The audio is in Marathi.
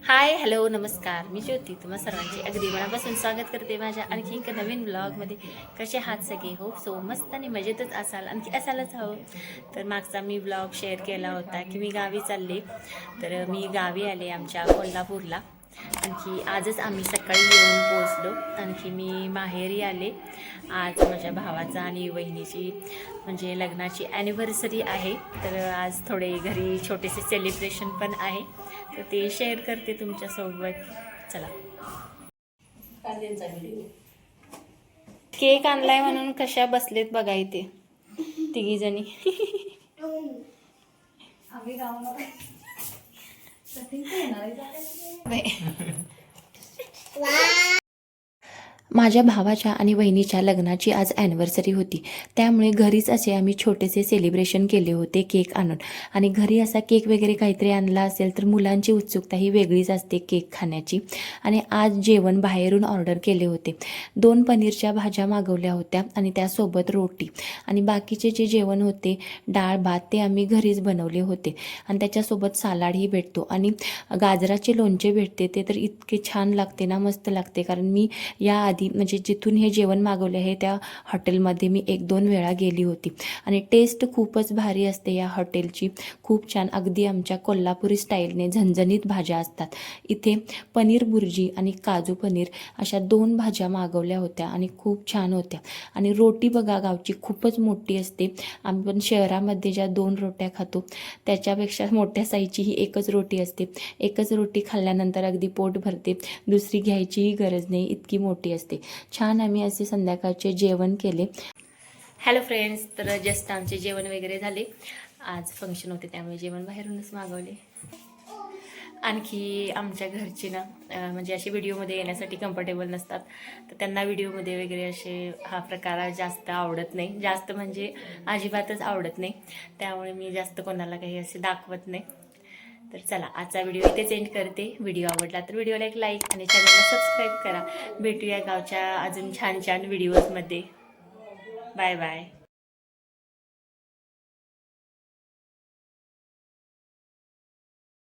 हाय हॅलो नमस्कार, मी ज्योती तुम्हा सर्वांचे अगदी मनापासून स्वागत करते माझ्या आणखी एक नवीन ब्लॉगमध्ये. कसे आहात सगळे? होप सो मस्त आणि मजेतच असाल, आणखी असायलाच हवं. तर मागचा मी ब्लॉग शेअर केला होता की मी गावी चालले. तर मी गावी आले आमच्या कोल्हापूरला. आणखी आजच आम्ही सकाळी येऊन पोचलो. आणखी मी माहेरी आले. आज माझ्या भावाचा आणि वहिनीची म्हणजे लग्नाची ॲनिव्हर्सरी आहे. तर आज थोडे घरी छोटेसे सेलिब्रेशन पण आहे, तर ते शेअर करते तुमच्यासोबत. चला. केक आणलाय म्हणून कशा बसलेत बघा इथे तिघी जणी. माझ्या भावाच्या आणि वहिनीच्या लग्नाची आज ॲनिव्हर्सरी होती, त्यामुळे घरीच असे आम्ही छोटेसे सेलिब्रेशन केले होते केक आणून. आणि घरी असा केक वगैरे काहीतरी आणला असेल तर मुलांची उत्सुकता ही वेगळीच असते केक खाण्याची. आणि आज जेवण बाहेरून ऑर्डर केले होते. 2 पनीरच्या भाज्या मागवल्या होत्या आणि त्यासोबत रोटी. आणि बाकीचे जे जेवण होते डाळ भात ते आम्ही घरीच बनवले होते. आणि त्याच्यासोबत सलाडही भेटतो आणि गाजराचे लोणचे भेटते. ते तर इतके छान लागते ना, मस्त लागते. कारण मी याआधी म्हणजे जिथून हे जेवण मागवले आहे त्या हॉटेलमध्ये मी 1-2 वेळा गेली होती आणि टेस्ट खूपच भारी असते या हॉटेलची. खूप छान, अगदी आमच्या कोल्हापुरी स्टाईलने झणझणीत भाज्या असतात. इथे पनीर बुर्जी आणि काजू पनीर अशा 2 भाज्या मागवल्या होत्या आणि खूप छान होत्या. आणि रोटी बघा गावची खूपच मोठी असते. आम्ही पण शहरामध्ये ज्या 2 रोट्या खातो त्याच्यापेक्षा मोठ्या साईजची ही एकच रोटी असते. एकच रोटी खाल्ल्यानंतर अगदी पोट भरते, दुसरी घ्यायचीही गरज नाही, इतकी मोठी असते. छान आम्ही असे संध्याकाळचे जेवण केले. हॅलो फ्रेंड्स, तर जस्ट आमचे जेवण वगैरे झाले. आज फंक्शन होते त्यामुळे जेवण बाहेरूनच मागवले. आणखी आमच्या घरचे ना म्हणजे असे व्हिडिओमध्ये येण्यासाठी कम्फर्टेबल नसतात, तर त्यांना व्हिडिओमध्ये वगैरे असे हा प्रकार जास्त आवडत नाही. जास्त म्हणजे अजिबातच आवडत नाही, त्यामुळे मी जास्त कोणाला काही असे दाखवत नाही. तर चला, आजचा व्हिडिओ इथेच एंड करते. व्हिडिओ आवडला तर व्हिडिओला एक लाईक आणि चॅनलला सबस्क्राईब करा. भेटूया गावच्या अजून छान छान व्हिडिओजमध्ये. Bye bye.